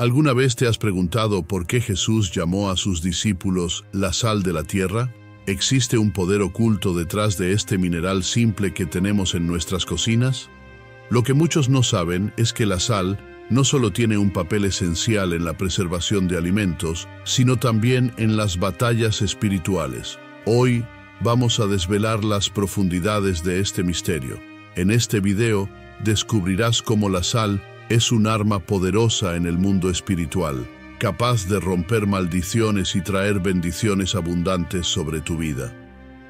¿Alguna vez te has preguntado por qué Jesús llamó a sus discípulos la sal de la tierra? ¿Existe un poder oculto detrás de este mineral simple que tenemos en nuestras cocinas? Lo que muchos no saben es que la sal no solo tiene un papel esencial en la preservación de alimentos, sino también en las batallas espirituales. Hoy vamos a desvelar las profundidades de este misterio. En este video descubrirás cómo la sal es un arma poderosa en el mundo espiritual, capaz de romper maldiciones y traer bendiciones abundantes sobre tu vida.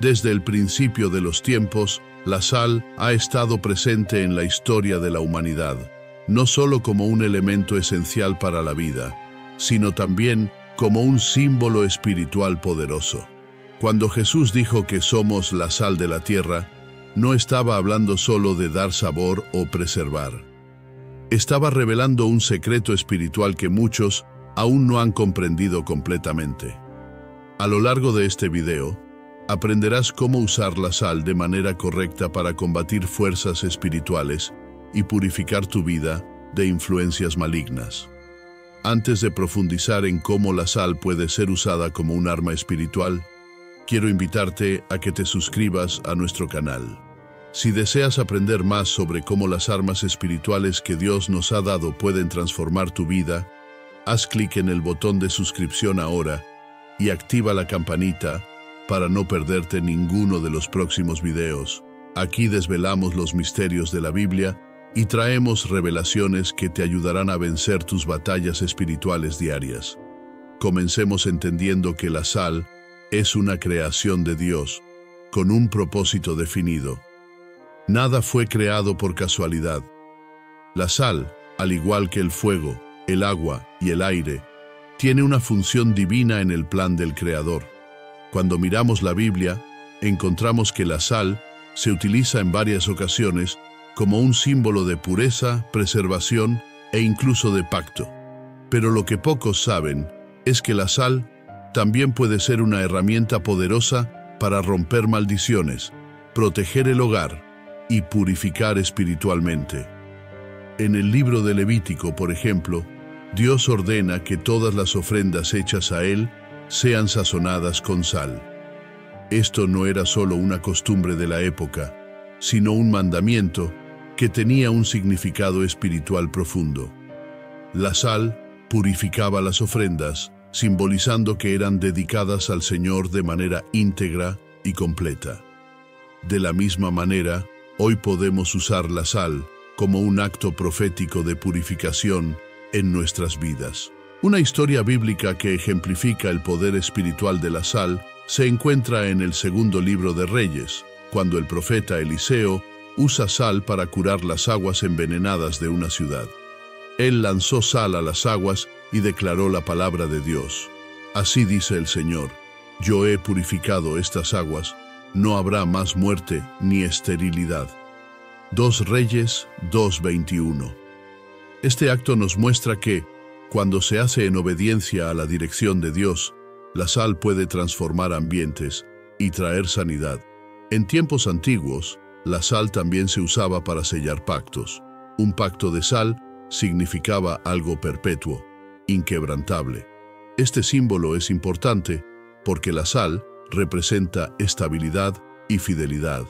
Desde el principio de los tiempos, la sal ha estado presente en la historia de la humanidad, no solo como un elemento esencial para la vida, sino también como un símbolo espiritual poderoso. Cuando Jesús dijo que somos la sal de la tierra, no estaba hablando solo de dar sabor o preservar. Estaba revelando un secreto espiritual que muchos aún no han comprendido completamente. A lo largo de este video, aprenderás cómo usar la sal de manera correcta para combatir fuerzas espirituales y purificar tu vida de influencias malignas. Antes de profundizar en cómo la sal puede ser usada como un arma espiritual, quiero invitarte a que te suscribas a nuestro canal. Si deseas aprender más sobre cómo las armas espirituales que Dios nos ha dado pueden transformar tu vida, haz clic en el botón de suscripción ahora y activa la campanita para no perderte ninguno de los próximos videos. Aquí desvelamos los misterios de la Biblia y traemos revelaciones que te ayudarán a vencer tus batallas espirituales diarias. Comencemos entendiendo que la sal es una creación de Dios, con un propósito definido. Nada fue creado por casualidad. La sal, al igual que el fuego, el agua y el aire, tiene una función divina en el plan del Creador. Cuando miramos la Biblia, encontramos que la sal se utiliza en varias ocasiones como un símbolo de pureza, preservación e incluso de pacto. Pero lo que pocos saben es que la sal también puede ser una herramienta poderosa para romper maldiciones, proteger el hogar y purificar espiritualmente. En el libro de Levítico, por ejemplo, Dios ordena que todas las ofrendas hechas a Él sean sazonadas con sal. Esto no era solo una costumbre de la época, sino un mandamiento que tenía un significado espiritual profundo. La sal purificaba las ofrendas, simbolizando que eran dedicadas al Señor de manera íntegra y completa. De la misma manera, hoy podemos usar la sal como un acto profético de purificación en nuestras vidas. Una historia bíblica que ejemplifica el poder espiritual de la sal se encuentra en el segundo libro de Reyes, cuando el profeta Eliseo usa sal para curar las aguas envenenadas de una ciudad. Él lanzó sal a las aguas y declaró la palabra de Dios. Así dice el Señor: yo he purificado estas aguas, no habrá más muerte ni esterilidad. 2 Reyes 2:21. Este acto nos muestra que, cuando se hace en obediencia a la dirección de Dios, la sal puede transformar ambientes y traer sanidad. En tiempos antiguos, la sal también se usaba para sellar pactos. Un pacto de sal significaba algo perpetuo, inquebrantable. Este símbolo es importante porque la sal representa estabilidad y fidelidad.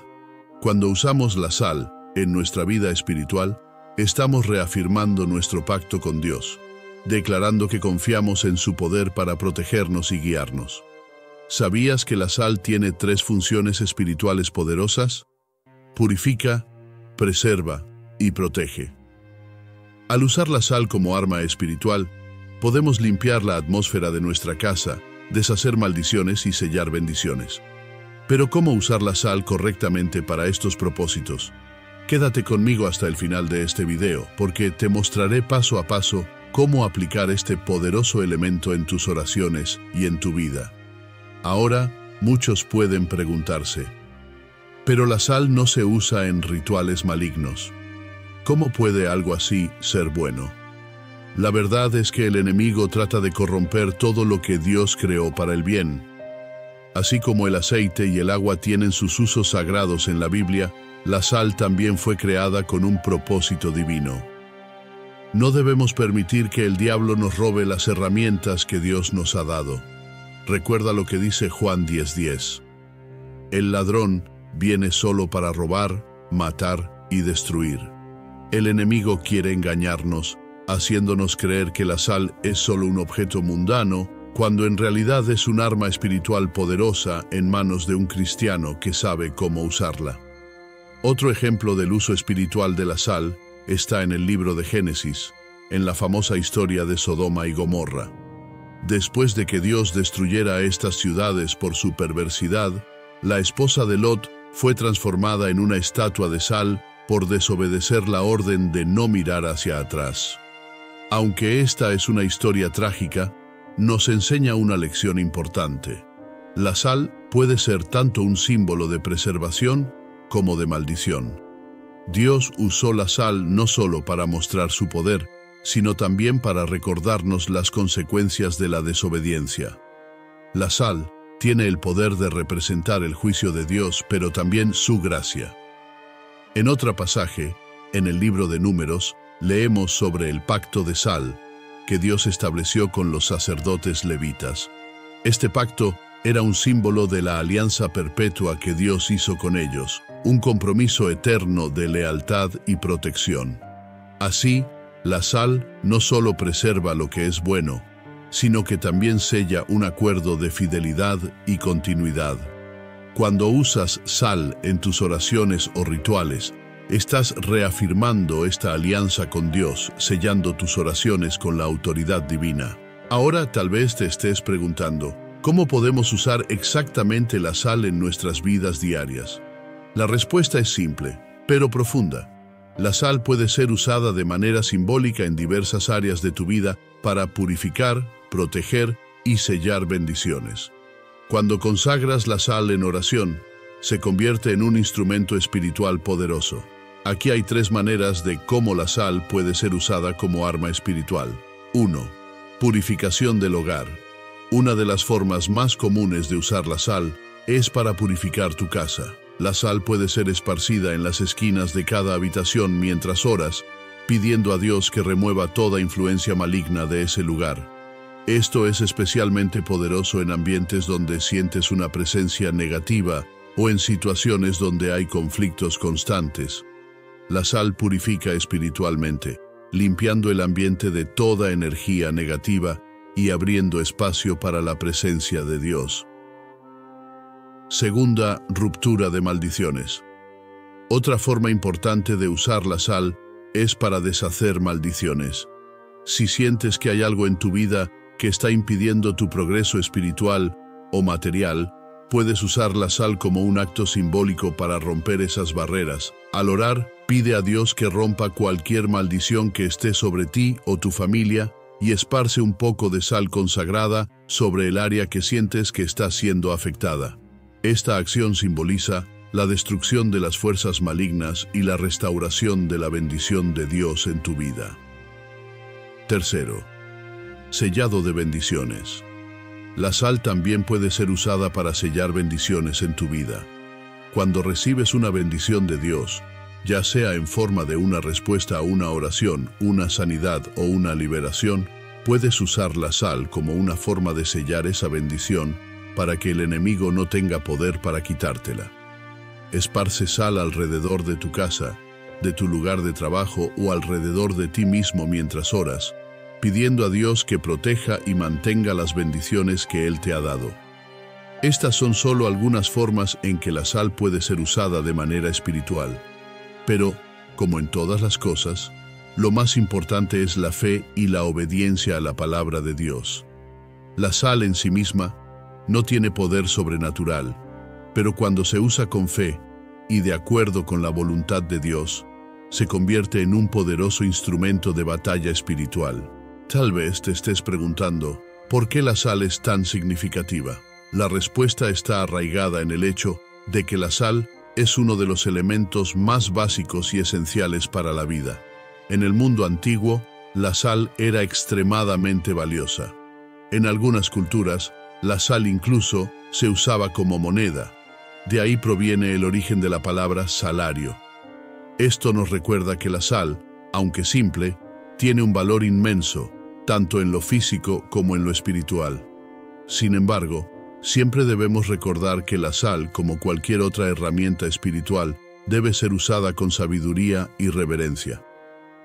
Cuando usamos la sal en nuestra vida espiritual, estamos reafirmando nuestro pacto con Dios, declarando que confiamos en su poder para protegernos y guiarnos. ¿Sabías que la sal tiene 3 funciones espirituales poderosas? Purifica, preserva y protege. Al usar la sal como arma espiritual, podemos limpiar la atmósfera de nuestra casa, deshacer maldiciones y sellar bendiciones. Pero ¿cómo usar la sal correctamente para estos propósitos? Quédate conmigo hasta el final de este video, porque te mostraré paso a paso cómo aplicar este poderoso elemento en tus oraciones y en tu vida. Ahora, muchos pueden preguntarse, pero la sal no se usa en rituales malignos. ¿Cómo puede algo así ser bueno? La verdad es que el enemigo trata de corromper todo lo que Dios creó para el bien. Así como el aceite y el agua tienen sus usos sagrados en la Biblia, la sal también fue creada con un propósito divino. No debemos permitir que el diablo nos robe las herramientas que Dios nos ha dado. Recuerda lo que dice Juan 10:10. El ladrón viene solo para robar, matar y destruir. El enemigo quiere engañarnos, haciéndonos creer que la sal es solo un objeto mundano, cuando en realidad es un arma espiritual poderosa en manos de un cristiano que sabe cómo usarla. Otro ejemplo del uso espiritual de la sal está en el libro de Génesis, en la famosa historia de Sodoma y Gomorra. Después de que Dios destruyera estas ciudades por su perversidad, la esposa de Lot fue transformada en una estatua de sal por desobedecer la orden de no mirar hacia atrás. Aunque esta es una historia trágica, nos enseña una lección importante. La sal puede ser tanto un símbolo de preservación como de maldición. Dios usó la sal no solo para mostrar su poder, sino también para recordarnos las consecuencias de la desobediencia. La sal tiene el poder de representar el juicio de Dios, pero también su gracia. En otro pasaje, en el libro de Números, leemos sobre el pacto de sal que Dios estableció con los sacerdotes levitas. Este pacto era un símbolo de la alianza perpetua que Dios hizo con ellos, un compromiso eterno de lealtad y protección. Así, la sal no solo preserva lo que es bueno, sino que también sella un acuerdo de fidelidad y continuidad. Cuando usas sal en tus oraciones o rituales, estás reafirmando esta alianza con Dios, sellando tus oraciones con la autoridad divina. Ahora tal vez te estés preguntando, ¿cómo podemos usar exactamente la sal en nuestras vidas diarias? La respuesta es simple, pero profunda. La sal puede ser usada de manera simbólica en diversas áreas de tu vida para purificar, proteger y sellar bendiciones. Cuando consagras la sal en oración, se convierte en un instrumento espiritual poderoso. Aquí hay 3 maneras de cómo la sal puede ser usada como arma espiritual. 1. Purificación del hogar. Una de las formas más comunes de usar la sal es para purificar tu casa. La sal puede ser esparcida en las esquinas de cada habitación mientras oras, pidiendo a Dios que remueva toda influencia maligna de ese lugar. Esto es especialmente poderoso en ambientes donde sientes una presencia negativa o en situaciones donde hay conflictos constantes. La sal purifica espiritualmente, limpiando el ambiente de toda energía negativa y abriendo espacio para la presencia de Dios. Segunda, ruptura de maldiciones. Otra forma importante de usar la sal es para deshacer maldiciones. Si sientes que hay algo en tu vida que está impidiendo tu progreso espiritual o material, puedes usar la sal como un acto simbólico para romper esas barreras. Al orar, pide a Dios que rompa cualquier maldición que esté sobre ti o tu familia y esparce un poco de sal consagrada sobre el área que sientes que está siendo afectada. Esta acción simboliza la destrucción de las fuerzas malignas y la restauración de la bendición de Dios en tu vida. Tercero, sellado de bendiciones. La sal también puede ser usada para sellar bendiciones en tu vida. Cuando recibes una bendición de Dios, ya sea en forma de una respuesta a una oración, una sanidad o una liberación, puedes usar la sal como una forma de sellar esa bendición para que el enemigo no tenga poder para quitártela. Esparce sal alrededor de tu casa, de tu lugar de trabajo o alrededor de ti mismo mientras oras, pidiendo a Dios que proteja y mantenga las bendiciones que Él te ha dado. Estas son solo algunas formas en que la sal puede ser usada de manera espiritual. Pero, como en todas las cosas, lo más importante es la fe y la obediencia a la palabra de Dios. La sal en sí misma no tiene poder sobrenatural, pero cuando se usa con fe y de acuerdo con la voluntad de Dios, se convierte en un poderoso instrumento de batalla espiritual. Tal vez te estés preguntando, ¿por qué la sal es tan significativa? La respuesta está arraigada en el hecho de que la sal es uno de los elementos más básicos y esenciales para la vida. En el mundo antiguo, la sal era extremadamente valiosa. En algunas culturas, la sal incluso se usaba como moneda. De ahí proviene el origen de la palabra salario. Esto nos recuerda que la sal, aunque simple, tiene un valor inmenso, tanto en lo físico como en lo espiritual. Sin embargo, siempre debemos recordar que la sal, como cualquier otra herramienta espiritual, debe ser usada con sabiduría y reverencia.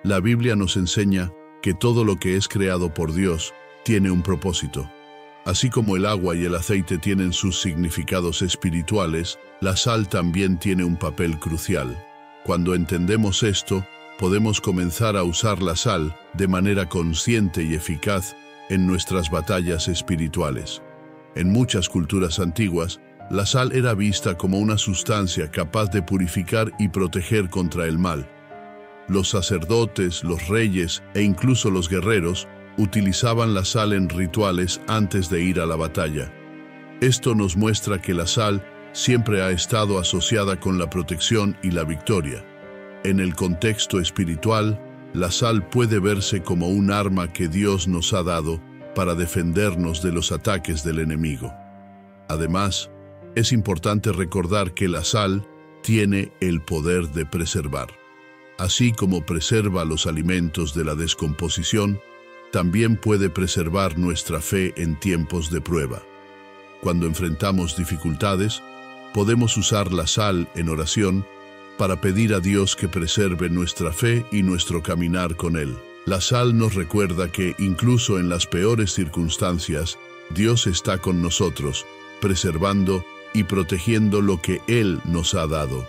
La Biblia nos enseña que todo lo que es creado por Dios tiene un propósito. Así como el agua y el aceite tienen sus significados espirituales, la sal también tiene un papel crucial. Cuando entendemos esto, podemos comenzar a usar la sal de manera consciente y eficaz en nuestras batallas espirituales. En muchas culturas antiguas, la sal era vista como una sustancia capaz de purificar y proteger contra el mal. Los sacerdotes, los reyes e incluso los guerreros utilizaban la sal en rituales antes de ir a la batalla. Esto nos muestra que la sal siempre ha estado asociada con la protección y la victoria. En el contexto espiritual, la sal puede verse como un arma que Dios nos ha dado para defendernos de los ataques del enemigo. Además, es importante recordar que la sal tiene el poder de preservar. Así como preserva los alimentos de la descomposición, también puede preservar nuestra fe en tiempos de prueba. Cuando enfrentamos dificultades, podemos usar la sal en oración para pedir a Dios que preserve nuestra fe y nuestro caminar con Él. La sal nos recuerda que, incluso en las peores circunstancias, Dios está con nosotros, preservando y protegiendo lo que Él nos ha dado.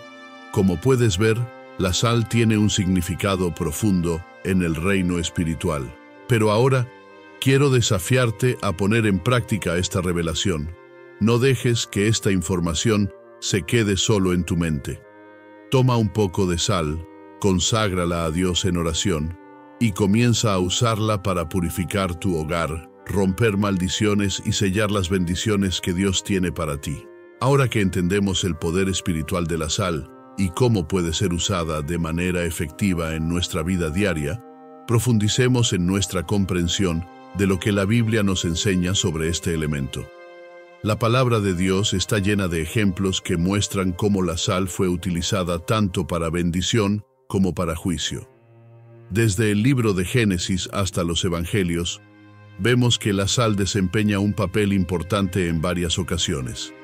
Como puedes ver, la sal tiene un significado profundo en el reino espiritual. Pero ahora, quiero desafiarte a poner en práctica esta revelación. No dejes que esta información se quede solo en tu mente. Toma un poco de sal, conságrala a Dios en oración y comienza a usarla para purificar tu hogar, romper maldiciones y sellar las bendiciones que Dios tiene para ti. Ahora que entendemos el poder espiritual de la sal y cómo puede ser usada de manera efectiva en nuestra vida diaria, profundicemos en nuestra comprensión de lo que la Biblia nos enseña sobre este elemento. La palabra de Dios está llena de ejemplos que muestran cómo la sal fue utilizada tanto para bendición como para juicio. Desde el libro de Génesis hasta los Evangelios, vemos que la sal desempeña un papel importante en varias ocasiones.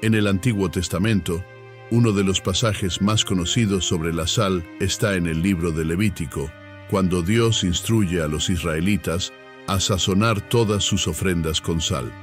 En el Antiguo Testamento, uno de los pasajes más conocidos sobre la sal está en el libro de Levítico, cuando Dios instruye a los israelitas a sazonar todas sus ofrendas con sal.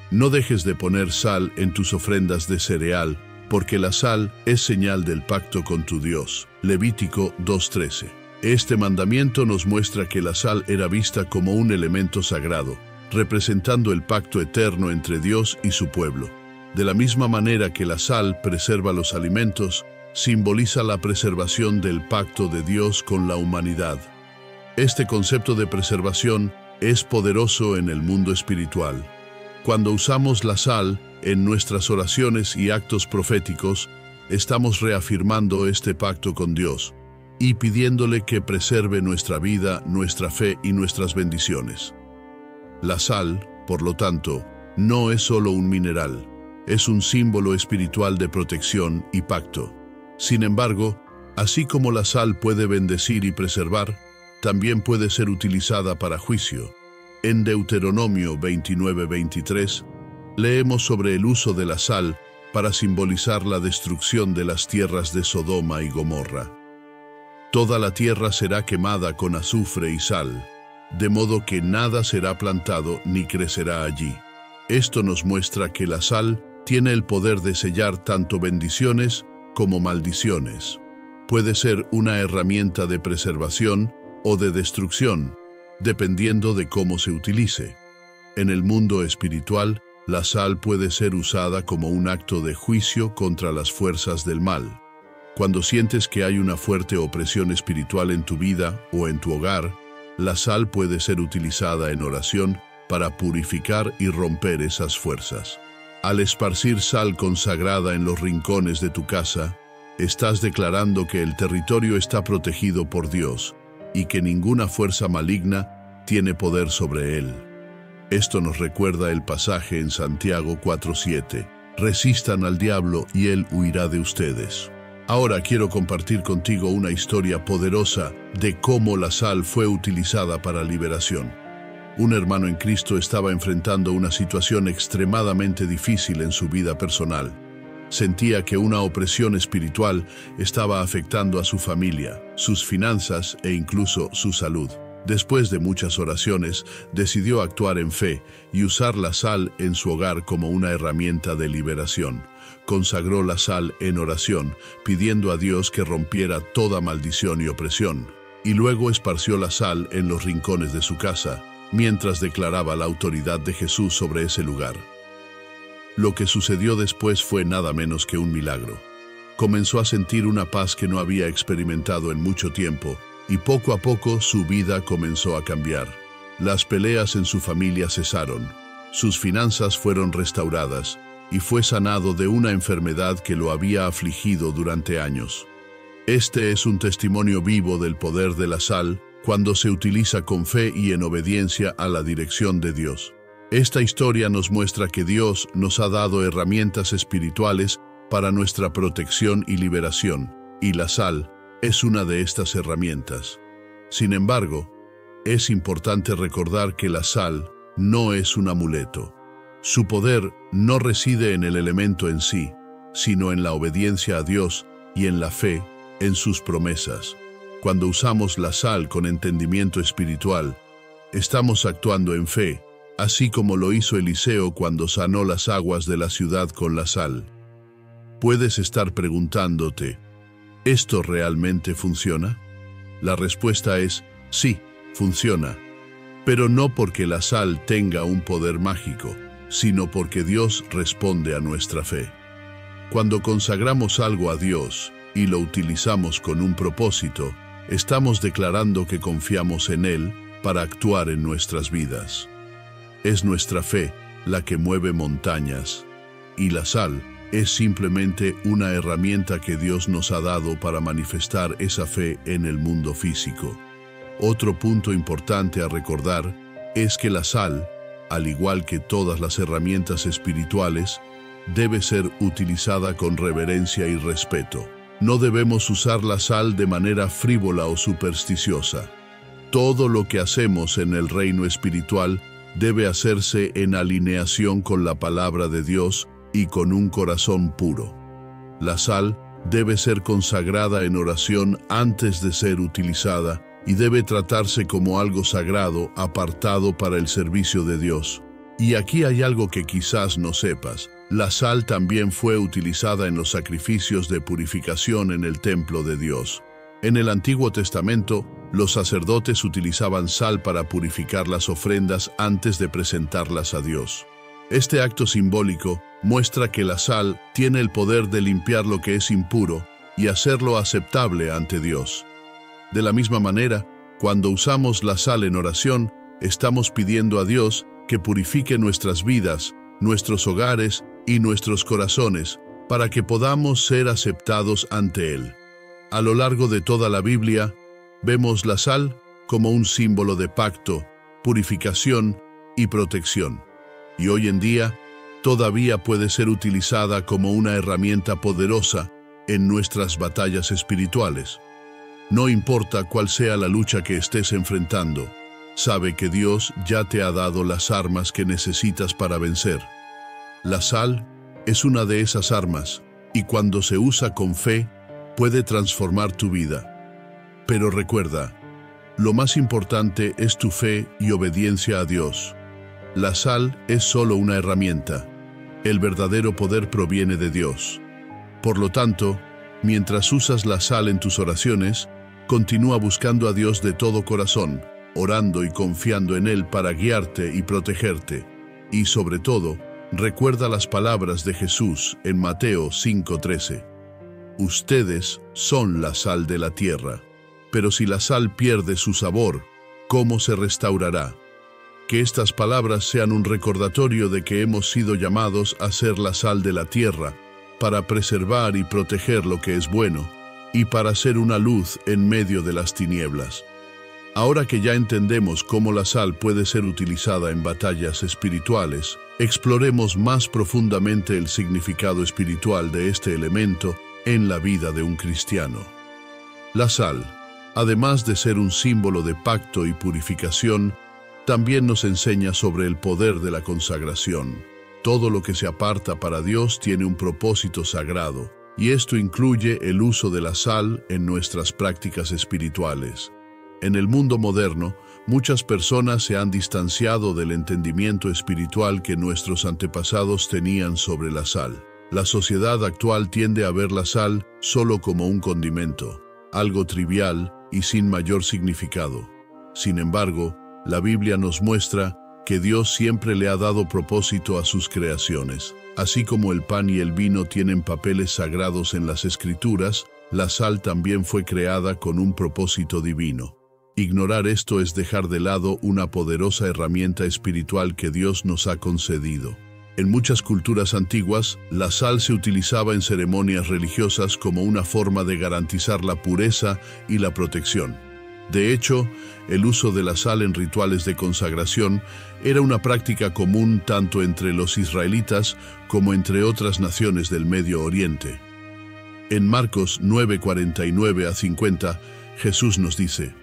No dejes de poner sal en tus ofrendas de cereal, porque la sal es señal del pacto con tu Dios. Levítico 2:13. Este mandamiento nos muestra que la sal era vista como un elemento sagrado, representando el pacto eterno entre Dios y su pueblo. De la misma manera que la sal preserva los alimentos, simboliza la preservación del pacto de Dios con la humanidad. Este concepto de preservación es poderoso en el mundo espiritual. Cuando usamos la sal en nuestras oraciones y actos proféticos, estamos reafirmando este pacto con Dios y pidiéndole que preserve nuestra vida, nuestra fe y nuestras bendiciones. La sal, por lo tanto, no es solo un mineral, es un símbolo espiritual de protección y pacto. Sin embargo, así como la sal puede bendecir y preservar, también puede ser utilizada para juicio. En Deuteronomio 29:23, leemos sobre el uso de la sal para simbolizar la destrucción de las tierras de Sodoma y Gomorra. Toda la tierra será quemada con azufre y sal, de modo que nada será plantado ni crecerá allí. Esto nos muestra que la sal tiene el poder de sellar tanto bendiciones como maldiciones. Puede ser una herramienta de preservación o de destrucción, dependiendo de cómo se utilice. En el mundo espiritual, la sal puede ser usada como un acto de juicio contra las fuerzas del mal. Cuando sientes que hay una fuerte opresión espiritual en tu vida o en tu hogar, la sal puede ser utilizada en oración para purificar y romper esas fuerzas. Al esparcir sal consagrada en los rincones de tu casa, estás declarando que el territorio está protegido por Dios y que ninguna fuerza maligna tiene poder sobre él. Esto nos recuerda el pasaje en Santiago 4:7. Resistan al diablo y él huirá de ustedes. Ahora quiero compartir contigo una historia poderosa de cómo la sal fue utilizada para liberación. Un hermano en Cristo estaba enfrentando una situación extremadamente difícil en su vida personal. Sentía que una opresión espiritual estaba afectando a su familia, sus finanzas e incluso su salud. Después de muchas oraciones, decidió actuar en fe y usar la sal en su hogar como una herramienta de liberación. Consagró la sal en oración, pidiendo a Dios que rompiera toda maldición y opresión, y luego esparció la sal en los rincones de su casa, mientras declaraba la autoridad de Jesús sobre ese lugar. Lo que sucedió después fue nada menos que un milagro. Comenzó a sentir una paz que no había experimentado en mucho tiempo, y poco a poco su vida comenzó a cambiar. Las peleas en su familia cesaron, sus finanzas fueron restauradas, y fue sanado de una enfermedad que lo había afligido durante años. Este es un testimonio vivo del poder de la sal cuando se utiliza con fe y en obediencia a la dirección de Dios. Esta historia nos muestra que Dios nos ha dado herramientas espirituales para nuestra protección y liberación, y la sal es una de estas herramientas. Sin embargo, es importante recordar que la sal no es un amuleto. Su poder no reside en el elemento en sí, sino en la obediencia a Dios y en la fe en sus promesas. Cuando usamos la sal con entendimiento espiritual, estamos actuando en fe, así como lo hizo Eliseo cuando sanó las aguas de la ciudad con la sal. Puedes estar preguntándote, ¿esto realmente funciona? La respuesta es sí, funciona, pero no porque la sal tenga un poder mágico, sino porque Dios responde a nuestra fe. Cuando consagramos algo a Dios y lo utilizamos con un propósito, estamos declarando que confiamos en Él para actuar en nuestras vidas. Es nuestra fe la que mueve montañas, y la sal es simplemente una herramienta que Dios nos ha dado para manifestar esa fe en el mundo físico. Otro punto importante a recordar es que la sal, al igual que todas las herramientas espirituales, debe ser utilizada con reverencia y respeto. No debemos usar la sal de manera frívola o supersticiosa. Todo lo que hacemos en el reino espiritual debe hacerse en alineación con la palabra de Dios y con un corazón puro. La sal debe ser consagrada en oración antes de ser utilizada y debe tratarse como algo sagrado apartado para el servicio de Dios. Y aquí hay algo que quizás no sepas. La sal también fue utilizada en los sacrificios de purificación en el templo de Dios. En el Antiguo Testamento, los sacerdotes utilizaban sal para purificar las ofrendas antes de presentarlas a Dios. Este acto simbólico muestra que la sal tiene el poder de limpiar lo que es impuro y hacerlo aceptable ante Dios. De la misma manera, cuando usamos la sal en oración, estamos pidiendo a Dios que purifique nuestras vidas, nuestros hogares y nuestros corazones, para que podamos ser aceptados ante Él. A lo largo de toda la Biblia, vemos la sal como un símbolo de pacto, purificación y protección. Y hoy en día, todavía puede ser utilizada como una herramienta poderosa en nuestras batallas espirituales. No importa cuál sea la lucha que estés enfrentando, sabe que Dios ya te ha dado las armas que necesitas para vencer. La sal es una de esas armas, y cuando se usa con fe, puede transformar tu vida. Pero recuerda, lo más importante es tu fe y obediencia a Dios. La sal es solo una herramienta. El verdadero poder proviene de Dios. Por lo tanto, mientras usas la sal en tus oraciones, continúa buscando a Dios de todo corazón, orando y confiando en Él para guiarte y protegerte. Y sobre todo, recuerda las palabras de Jesús en Mateo 5:13. Ustedes son la sal de la tierra, pero si la sal pierde su sabor, ¿cómo se restaurará? Que estas palabras sean un recordatorio de que hemos sido llamados a ser la sal de la tierra, para preservar y proteger lo que es bueno, y para ser una luz en medio de las tinieblas. Ahora que ya entendemos cómo la sal puede ser utilizada en batallas espirituales, exploremos más profundamente el significado espiritual de este elemento en la vida de un cristiano. La sal, además de ser un símbolo de pacto y purificación, también nos enseña sobre el poder de la consagración. Todo lo que se aparta para Dios tiene un propósito sagrado, y esto incluye el uso de la sal en nuestras prácticas espirituales. En el mundo moderno, muchas personas se han distanciado del entendimiento espiritual que nuestros antepasados tenían sobre la sal. La sociedad actual tiende a ver la sal solo como un condimento, algo trivial y sin mayor significado. Sin embargo, la Biblia nos muestra que Dios siempre le ha dado propósito a sus creaciones. Así como el pan y el vino tienen papeles sagrados en las Escrituras, la sal también fue creada con un propósito divino. Ignorar esto es dejar de lado una poderosa herramienta espiritual que Dios nos ha concedido. En muchas culturas antiguas, la sal se utilizaba en ceremonias religiosas como una forma de garantizar la pureza y la protección. De hecho, el uso de la sal en rituales de consagración era una práctica común tanto entre los israelitas como entre otras naciones del Medio Oriente. En Marcos 9:49-50, Jesús nos dice: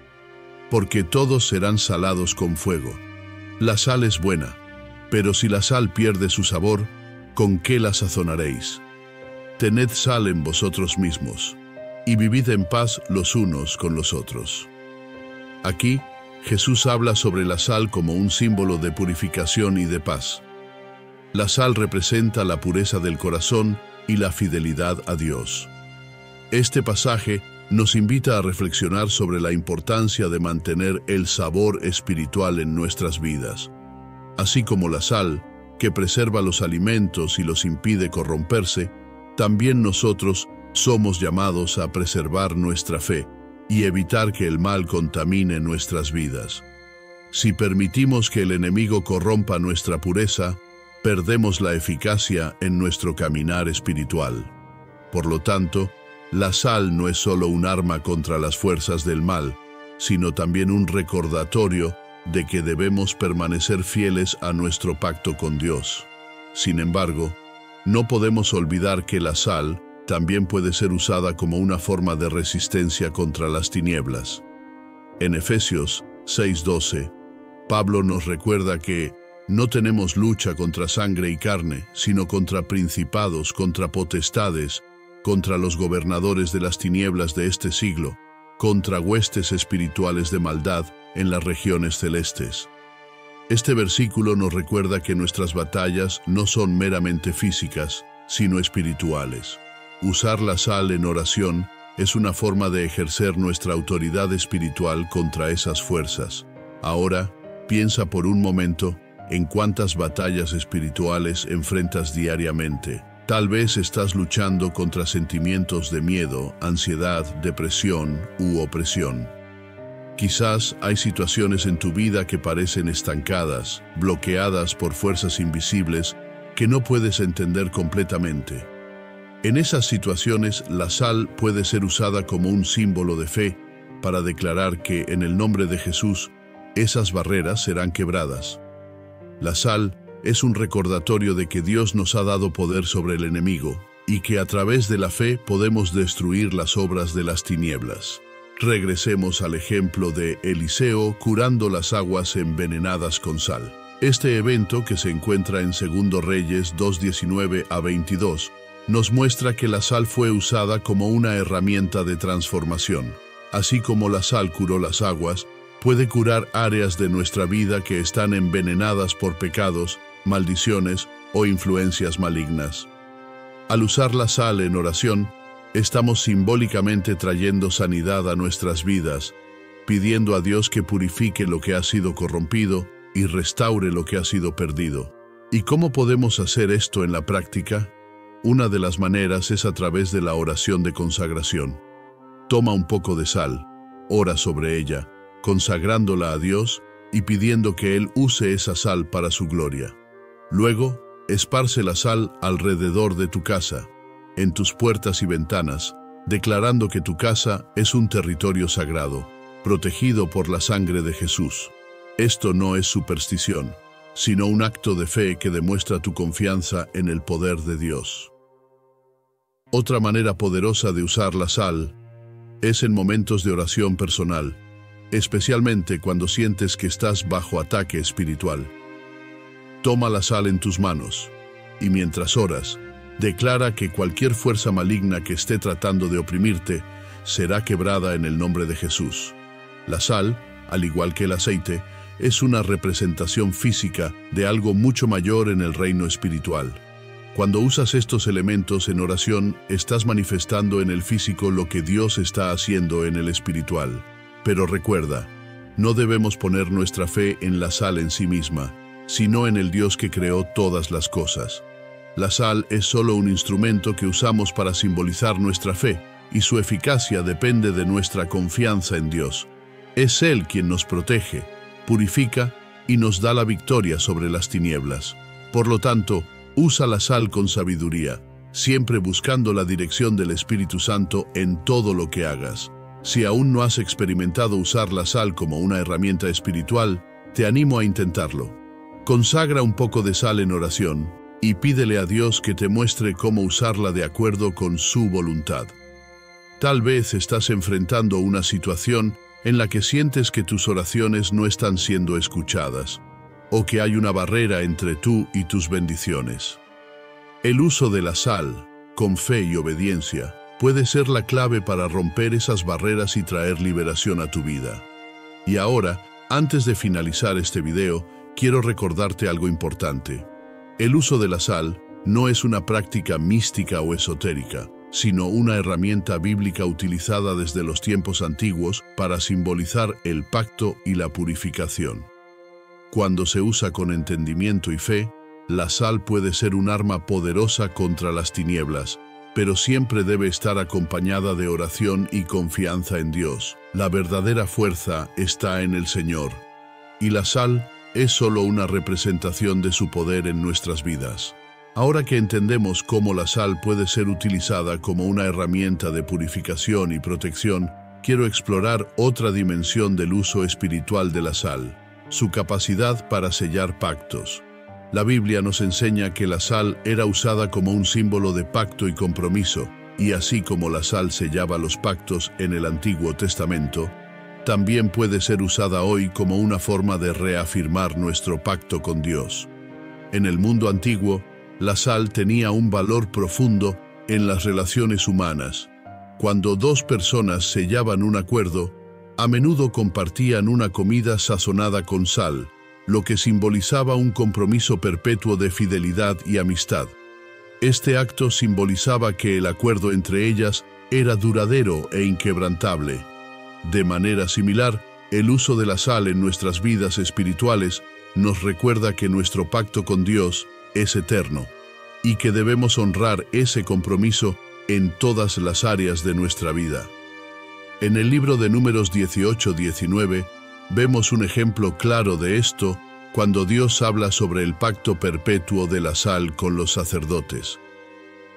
«Porque todos serán salados con fuego. La sal es buena, pero si la sal pierde su sabor, ¿con qué la sazonaréis? Tened sal en vosotros mismos, y vivid en paz los unos con los otros». Aquí, Jesús habla sobre la sal como un símbolo de purificación y de paz. La sal representa la pureza del corazón y la fidelidad a Dios. Este pasaje nos invita a reflexionar sobre la importancia de mantener el sabor espiritual en nuestras vidas. Así como la sal, que preserva los alimentos y los impide corromperse, también nosotros somos llamados a preservar nuestra fe y evitar que el mal contamine nuestras vidas. Si permitimos que el enemigo corrompa nuestra pureza, perdemos la eficacia en nuestro caminar espiritual. Por lo tanto, la sal no es solo un arma contra las fuerzas del mal, sino también un recordatorio de que debemos permanecer fieles a nuestro pacto con Dios. Sin embargo, no podemos olvidar que la sal también puede ser usada como una forma de resistencia contra las tinieblas. En Efesios 6:12, Pablo nos recuerda que no tenemos lucha contra sangre y carne, sino contra principados, contra potestades, contra los gobernadores de las tinieblas de este siglo, contra huestes espirituales de maldad en las regiones celestes. Este versículo nos recuerda que nuestras batallas no son meramente físicas, sino espirituales. Usar la sal en oración es una forma de ejercer nuestra autoridad espiritual contra esas fuerzas. Ahora, piensa por un momento en cuántas batallas espirituales enfrentas diariamente. Tal vez estás luchando contra sentimientos de miedo, ansiedad, depresión u opresión. Quizás hay situaciones en tu vida que parecen estancadas, bloqueadas por fuerzas invisibles que no puedes entender completamente. En esas situaciones, la sal puede ser usada como un símbolo de fe para declarar que, en el nombre de Jesús, esas barreras serán quebradas. La sal es un recordatorio de que Dios nos ha dado poder sobre el enemigo y que a través de la fe podemos destruir las obras de las tinieblas. Regresemos al ejemplo de Eliseo curando las aguas envenenadas con sal. Este evento, que se encuentra en 2 Reyes 2:19-22, nos muestra que la sal fue usada como una herramienta de transformación. Así como la sal curó las aguas, puede curar áreas de nuestra vida que están envenenadas por pecados, maldiciones o influencias malignas. Al usar la sal en oración, estamos simbólicamente trayendo sanidad a nuestras vidas, pidiendo a Dios que purifique lo que ha sido corrompido y restaure lo que ha sido perdido. ¿Y cómo podemos hacer esto en la práctica? Una de las maneras es a través de la oración de consagración. Toma un poco de sal, ora sobre ella, consagrándola a Dios y pidiendo que Él use esa sal para su gloria. Luego, esparce la sal alrededor de tu casa, en tus puertas y ventanas, declarando que tu casa es un territorio sagrado, protegido por la sangre de Jesús. Esto no es superstición, sino un acto de fe que demuestra tu confianza en el poder de Dios. Otra manera poderosa de usar la sal es en momentos de oración personal, especialmente cuando sientes que estás bajo ataque espiritual. Toma la sal en tus manos y mientras oras, declara que cualquier fuerza maligna que esté tratando de oprimirte será quebrada en el nombre de Jesús. La sal, al igual que el aceite, es una representación física de algo mucho mayor en el reino espiritual. Cuando usas estos elementos en oración, estás manifestando en el físico lo que Dios está haciendo en el espiritual. Pero recuerda, no debemos poner nuestra fe en la sal en sí misma, sino en el Dios que creó todas las cosas. La sal es solo un instrumento que usamos para simbolizar nuestra fe, y su eficacia depende de nuestra confianza en Dios. Es Él quien nos protege, purifica y nos da la victoria sobre las tinieblas. Por lo tanto, usa la sal con sabiduría, siempre buscando la dirección del Espíritu Santo en todo lo que hagas. Si aún no has experimentado usar la sal como una herramienta espiritual, te animo a intentarlo. Consagra un poco de sal en oración y pídele a Dios que te muestre cómo usarla de acuerdo con su voluntad. Tal vez estás enfrentando una situación en la que sientes que tus oraciones no están siendo escuchadas, o que hay una barrera entre tú y tus bendiciones. El uso de la sal, con fe y obediencia, puede ser la clave para romper esas barreras y traer liberación a tu vida. Y ahora, antes de finalizar este video, quiero recordarte algo importante. El uso de la sal no es una práctica mística o esotérica, sino una herramienta bíblica utilizada desde los tiempos antiguos para simbolizar el pacto y la purificación. Cuando se usa con entendimiento y fe, la sal puede ser un arma poderosa contra las tinieblas, pero siempre debe estar acompañada de oración y confianza en Dios. La verdadera fuerza está en el Señor, y la sal es solo una representación de su poder en nuestras vidas. Ahora que entendemos cómo la sal puede ser utilizada como una herramienta de purificación y protección, quiero explorar otra dimensión del uso espiritual de la sal, su capacidad para sellar pactos. La Biblia nos enseña que la sal era usada como un símbolo de pacto y compromiso, y así como la sal sellaba los pactos en el Antiguo Testamento, también puede ser usada hoy como una forma de reafirmar nuestro pacto con Dios. En el mundo antiguo, la sal tenía un valor profundo en las relaciones humanas. Cuando dos personas sellaban un acuerdo, a menudo compartían una comida sazonada con sal, lo que simbolizaba un compromiso perpetuo de fidelidad y amistad. Este acto simbolizaba que el acuerdo entre ellas era duradero e inquebrantable. De manera similar, el uso de la sal en nuestras vidas espirituales nos recuerda que nuestro pacto con Dios es eterno y que debemos honrar ese compromiso en todas las áreas de nuestra vida. En el libro de Números 18-19 vemos un ejemplo claro de esto cuando Dios habla sobre el pacto perpetuo de la sal con los sacerdotes.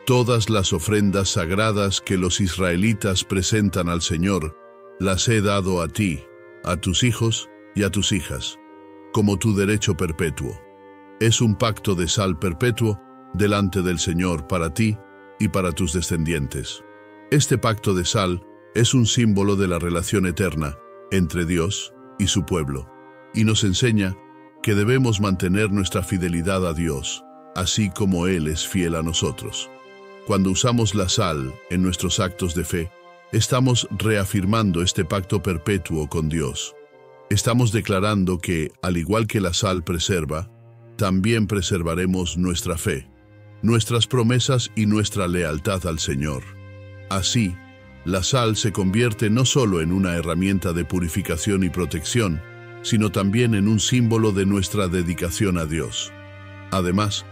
Todas las ofrendas sagradas que los israelitas presentan al Señor, las he dado a ti, a tus hijos y a tus hijas, como tu derecho perpetuo. Es un pacto de sal perpetuo delante del Señor para ti y para tus descendientes. Este pacto de sal es un símbolo de la relación eterna entre Dios y su pueblo, y nos enseña que debemos mantener nuestra fidelidad a Dios, así como Él es fiel a nosotros. Cuando usamos la sal en nuestros actos de fe, estamos reafirmando este pacto perpetuo con Dios. Estamos declarando que, al igual que la sal preserva, también preservaremos nuestra fe, nuestras promesas y nuestra lealtad al Señor. Así, la sal se convierte no solo en una herramienta de purificación y protección, sino también en un símbolo de nuestra dedicación a Dios. Además,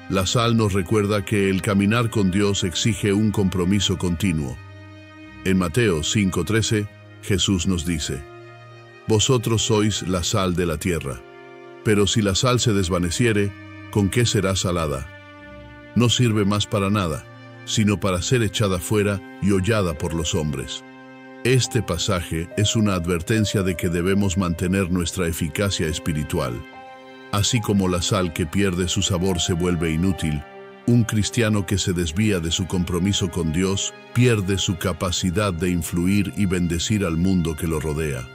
la sal nos recuerda que el caminar con Dios exige un compromiso continuo. En Mateo 5:13, Jesús nos dice: «Vosotros sois la sal de la tierra, pero si la sal se desvaneciere, ¿con qué será salada? No sirve más para nada, sino para ser echada fuera y hollada por los hombres». Este pasaje es una advertencia de que debemos mantener nuestra eficacia espiritual. Así como la sal que pierde su sabor se vuelve inútil, Un cristiano que se desvía de su compromiso con Dios pierde su capacidad de influir y bendecir al mundo que lo rodea.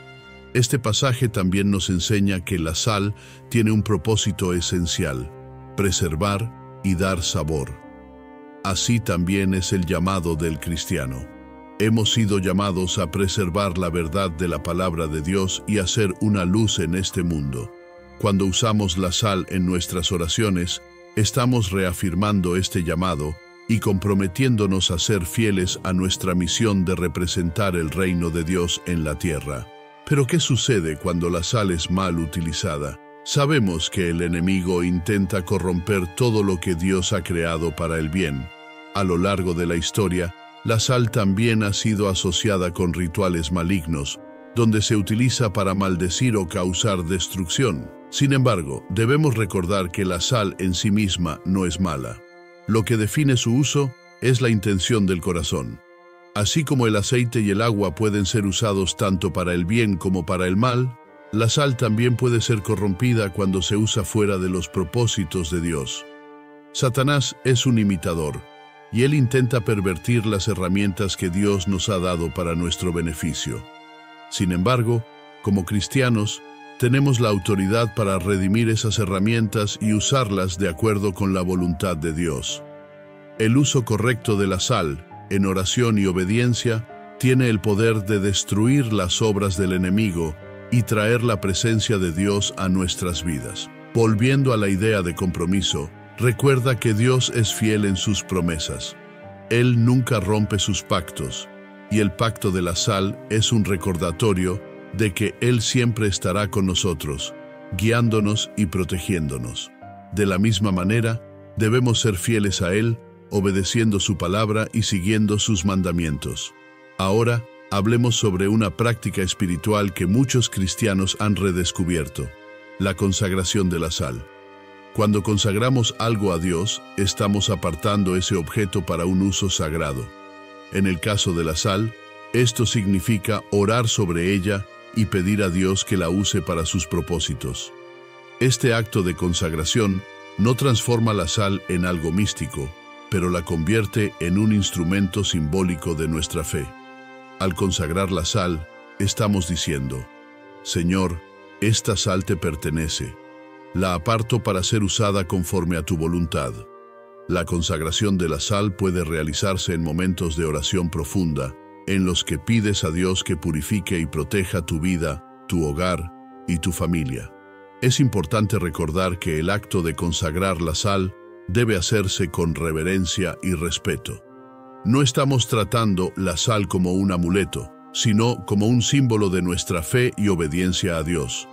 Este pasaje también nos enseña que la sal tiene un propósito esencial: preservar y dar sabor. Así también es el llamado del cristiano. Hemos sido llamados a preservar la verdad de la palabra de Dios y a ser una luz en este mundo. Cuando usamos la sal en nuestras oraciones, estamos reafirmando este llamado y comprometiéndonos a ser fieles a nuestra misión de representar el reino de Dios en la tierra. Pero ¿qué sucede cuando la sal es mal utilizada? Sabemos que el enemigo intenta corromper todo lo que Dios ha creado para el bien. A lo largo de la historia, la sal también ha sido asociada con rituales malignos, donde se utiliza para maldecir o causar destrucción. Sin embargo, debemos recordar que la sal en sí misma no es mala. Lo que define su uso es la intención del corazón. Así como el aceite y el agua pueden ser usados tanto para el bien como para el mal, la sal también puede ser corrompida cuando se usa fuera de los propósitos de Dios. Satanás es un imitador, y él intenta pervertir las herramientas que Dios nos ha dado para nuestro beneficio. Sin embargo, como cristianos, tenemos la autoridad para redimir esas herramientas y usarlas de acuerdo con la voluntad de Dios. El uso correcto de la sal, en oración y obediencia, tiene el poder de destruir las obras del enemigo y traer la presencia de Dios a nuestras vidas. Volviendo a la idea de compromiso, recuerda que Dios es fiel en sus promesas. Él nunca rompe sus pactos, y el pacto de la sal es un recordatorio de que Él siempre estará con nosotros, guiándonos y protegiéndonos. De la misma manera, debemos ser fieles a Él, obedeciendo su palabra y siguiendo sus mandamientos. Ahora, hablemos sobre una práctica espiritual que muchos cristianos han redescubierto: la consagración de la sal. Cuando consagramos algo a Dios, estamos apartando ese objeto para un uso sagrado. En el caso de la sal, esto significa orar sobre ella y pedir a Dios que la use para sus propósitos. Este acto de consagración no transforma la sal en algo místico, pero la convierte en un instrumento simbólico de nuestra fe. Al consagrar la sal, estamos diciendo: Señor, esta sal te pertenece. La aparto para ser usada conforme a tu voluntad. La consagración de la sal puede realizarse en momentos de oración profunda, en los que pides a Dios que purifique y proteja tu vida, tu hogar y tu familia. Es importante recordar que el acto de consagrar la sal debe hacerse con reverencia y respeto. No estamos tratando la sal como un amuleto, sino como un símbolo de nuestra fe y obediencia a Dios.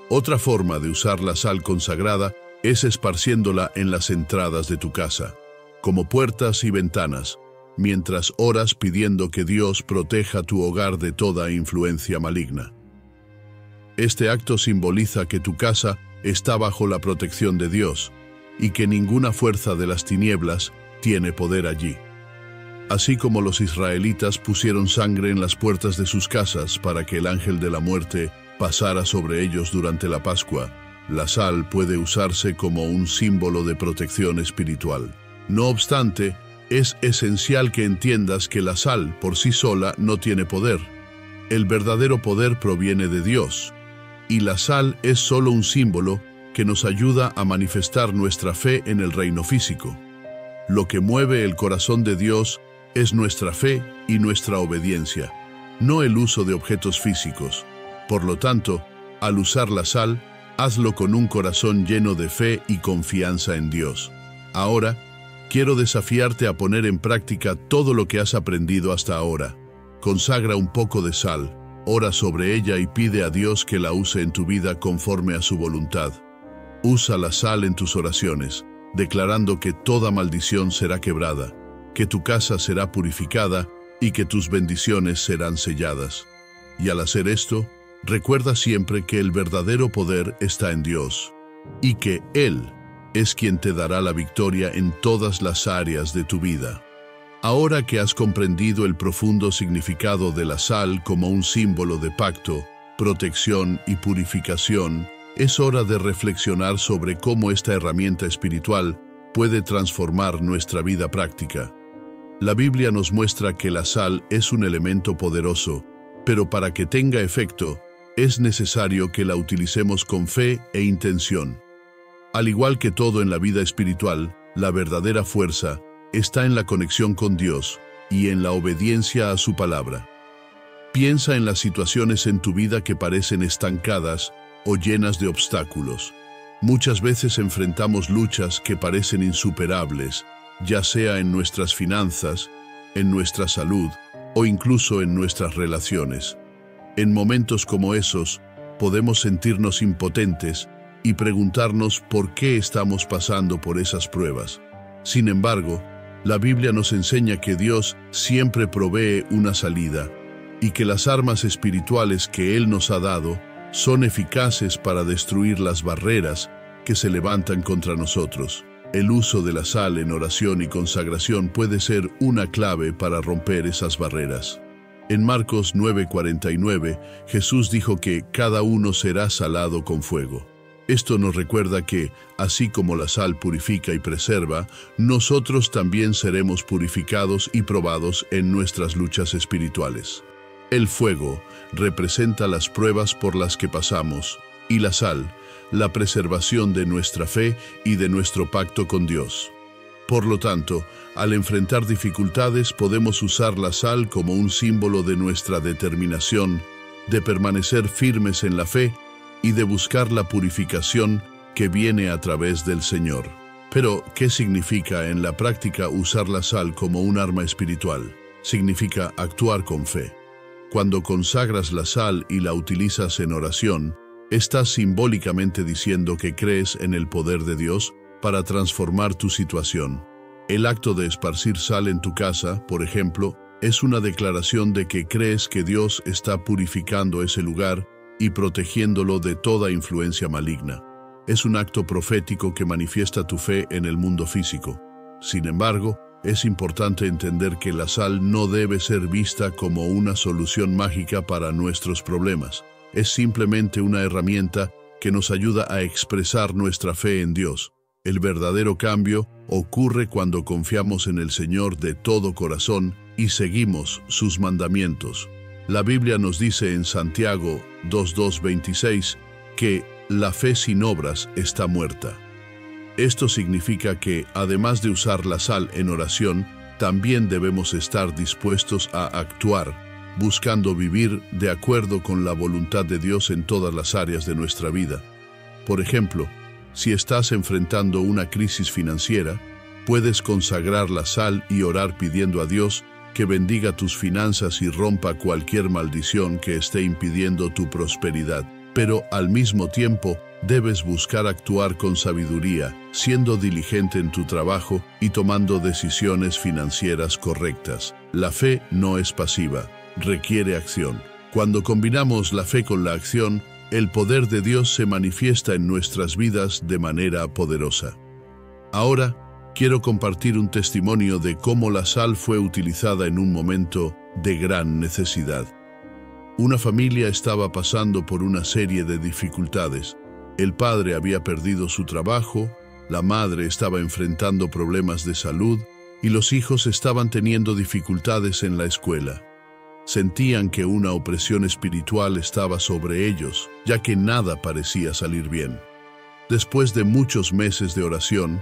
Otra forma de usar la sal consagrada es esparciéndola en las entradas de tu casa, como puertas y ventanas, mientras oras pidiendo que Dios proteja tu hogar de toda influencia maligna. Este acto simboliza que tu casa está bajo la protección de Dios y que ninguna fuerza de las tinieblas tiene poder allí. Así como los israelitas pusieron sangre en las puertas de sus casas para que el ángel de la muerte pasara sobre ellos durante la Pascua, la sal puede usarse como un símbolo de protección espiritual. No obstante, es esencial que entiendas que la sal por sí sola no tiene poder. El verdadero poder proviene de Dios, y la sal es solo un símbolo que nos ayuda a manifestar nuestra fe en el reino físico. Lo que mueve el corazón de Dios es nuestra fe y nuestra obediencia, no el uso de objetos físicos. Por lo tanto, al usar la sal, hazlo con un corazón lleno de fe y confianza en Dios. Ahora, quiero desafiarte a poner en práctica todo lo que has aprendido hasta ahora. Consagra un poco de sal, ora sobre ella y pide a Dios que la use en tu vida conforme a su voluntad. Usa la sal en tus oraciones, declarando que toda maldición será quebrada, que tu casa será purificada y que tus bendiciones serán selladas. Y al hacer esto, recuerda siempre que el verdadero poder está en Dios y que Él es quien te dará la victoria en todas las áreas de tu vida. Ahora que has comprendido el profundo significado de la sal como un símbolo de pacto, protección y purificación, es hora de reflexionar sobre cómo esta herramienta espiritual puede transformar nuestra vida práctica. La Biblia nos muestra que la sal es un elemento poderoso, pero para que tenga efecto, es necesario que la utilicemos con fe e intención. Al igual que todo en la vida espiritual, la verdadera fuerza está en la conexión con Dios y en la obediencia a su palabra. Piensa en las situaciones en tu vida que parecen estancadas o llenas de obstáculos. Muchas veces enfrentamos luchas que parecen insuperables, ya sea en nuestras finanzas, en nuestra salud o incluso en nuestras relaciones. En momentos como esos, podemos sentirnos impotentes y preguntarnos por qué estamos pasando por esas pruebas. Sin embargo, la Biblia nos enseña que Dios siempre provee una salida y que las armas espirituales que Él nos ha dado son eficaces para destruir las barreras que se levantan contra nosotros. El uso de la sal en oración y consagración puede ser una clave para romper esas barreras. En Marcos 9:49, Jesús dijo que cada uno será salado con fuego. Esto nos recuerda que, así como la sal purifica y preserva, nosotros también seremos purificados y probados en nuestras luchas espirituales. El fuego representa las pruebas por las que pasamos, y la sal, la preservación de nuestra fe y de nuestro pacto con Dios. Por lo tanto, al enfrentar dificultades podemos usar la sal como un símbolo de nuestra determinación, de permanecer firmes en la fe y de buscar la purificación que viene a través del Señor. Pero, ¿qué significa en la práctica usar la sal como un arma espiritual? Significa actuar con fe. Cuando consagras la sal y la utilizas en oración, estás simbólicamente diciendo que crees en el poder de Dios para transformar tu situación. El acto de esparcir sal en tu casa, por ejemplo, es una declaración de que crees que Dios está purificando ese lugar y protegiéndolo de toda influencia maligna. Es un acto profético que manifiesta tu fe en el mundo físico. Sin embargo, es importante entender que la sal no debe ser vista como una solución mágica para nuestros problemas. Es simplemente una herramienta que nos ayuda a expresar nuestra fe en Dios. El verdadero cambio ocurre cuando confiamos en el Señor de todo corazón y seguimos sus mandamientos. La Biblia nos dice en Santiago 2:26 que la fe sin obras está muerta. Esto significa que, además de usar la sal en oración, también debemos estar dispuestos a actuar, buscando vivir de acuerdo con la voluntad de Dios en todas las áreas de nuestra vida. Por ejemplo, si estás enfrentando una crisis financiera, puedes consagrar la sal y orar pidiendo a Dios que bendiga tus finanzas y rompa cualquier maldición que esté impidiendo tu prosperidad. Pero al mismo tiempo, debes buscar actuar con sabiduría, siendo diligente en tu trabajo y tomando decisiones financieras correctas. La fe no es pasiva, requiere acción. Cuando combinamos la fe con la acción, el poder de Dios se manifiesta en nuestras vidas de manera poderosa. Ahora, quiero compartir un testimonio de cómo la sal fue utilizada en un momento de gran necesidad. Una familia estaba pasando por una serie de dificultades. El padre había perdido su trabajo, la madre estaba enfrentando problemas de salud y los hijos estaban teniendo dificultades en la escuela. Sentían que una opresión espiritual estaba sobre ellos, ya que nada parecía salir bien. Después de muchos meses de oración,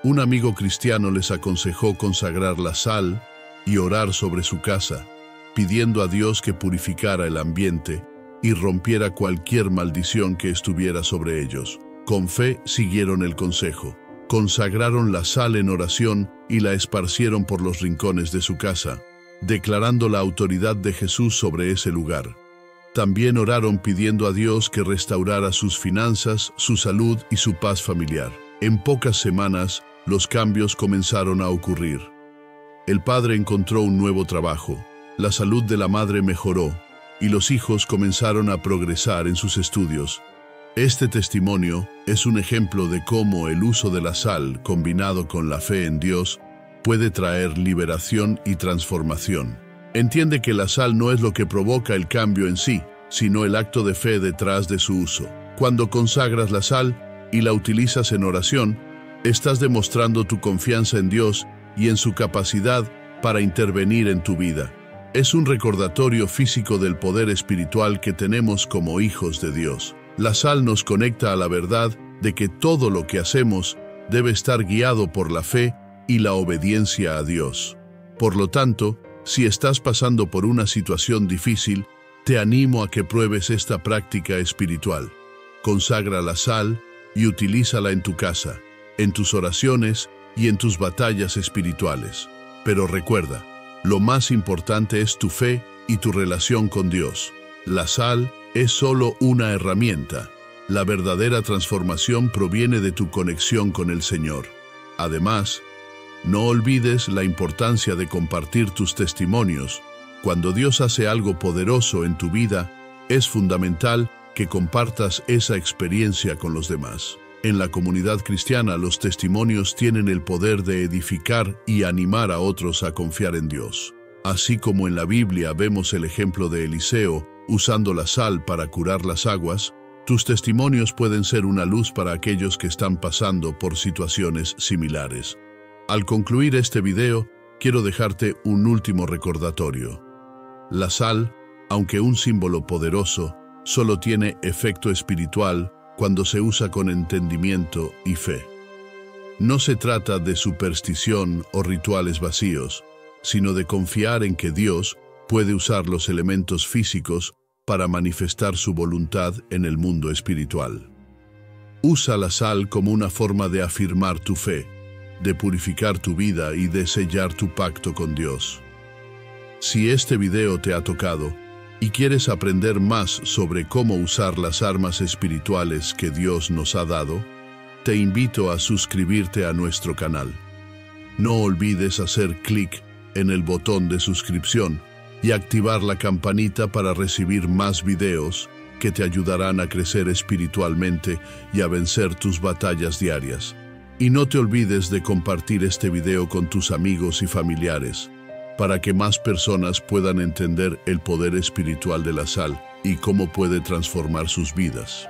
un amigo cristiano les aconsejó consagrar la sal y orar sobre su casa, pidiendo a Dios que purificara el ambiente y rompiera cualquier maldición que estuviera sobre ellos. Con fe siguieron el consejo. Consagraron la sal en oración y la esparcieron por los rincones de su casa, declarando la autoridad de Jesús sobre ese lugar. También oraron pidiendo a Dios que restaurara sus finanzas, su salud y su paz familiar. En pocas semanas, los cambios comenzaron a ocurrir. El padre encontró un nuevo trabajo, la salud de la madre mejoró y los hijos comenzaron a progresar en sus estudios. Este testimonio es un ejemplo de cómo el uso de la sal, combinado con la fe en Dios, puede traer liberación y transformación. Entiende que la sal no es lo que provoca el cambio en sí, sino el acto de fe detrás de su uso. Cuando consagras la sal y la utilizas en oración, Estás demostrando tu confianza en Dios y en su capacidad para intervenir en tu vida. Es un recordatorio físico del poder espiritual que tenemos como hijos de Dios. La sal nos conecta a la verdad de que todo lo que hacemos debe estar guiado por la fe y la obediencia a Dios. Por lo tanto, si estás pasando por una situación difícil, te animo a que pruebes esta práctica espiritual. Consagra la sal y utilízala en tu casa, en tus oraciones y en tus batallas espirituales. Pero recuerda, lo más importante es tu fe y tu relación con Dios. La sal es solo una herramienta. La verdadera transformación proviene de tu conexión con el Señor. Además, no olvides la importancia de compartir tus testimonios. Cuando Dios hace algo poderoso en tu vida, es fundamental que compartas esa experiencia con los demás. En la comunidad cristiana, los testimonios tienen el poder de edificar y animar a otros a confiar en Dios. Así como en la Biblia vemos el ejemplo de Eliseo usando la sal para curar las aguas, tus testimonios pueden ser una luz para aquellos que están pasando por situaciones similares. Al concluir este video, quiero dejarte un último recordatorio. La sal, aunque un símbolo poderoso, solo tiene efecto espiritual cuando se usa con entendimiento y fe. No se trata de superstición o rituales vacíos, sino de confiar en que Dios puede usar los elementos físicos para manifestar su voluntad en el mundo espiritual. Usa la sal como una forma de afirmar tu fe, de purificar tu vida y de sellar tu pacto con Dios. Si este video te ha tocado y quieres aprender más sobre cómo usar las armas espirituales que Dios nos ha dado, te invito a suscribirte a nuestro canal. No olvides hacer clic en el botón de suscripción y activar la campanita para recibir más videos que te ayudarán a crecer espiritualmente y a vencer tus batallas diarias. Y no te olvides de compartir este video con tus amigos y familiares, para que más personas puedan entender el poder espiritual de la sal y cómo puede transformar sus vidas.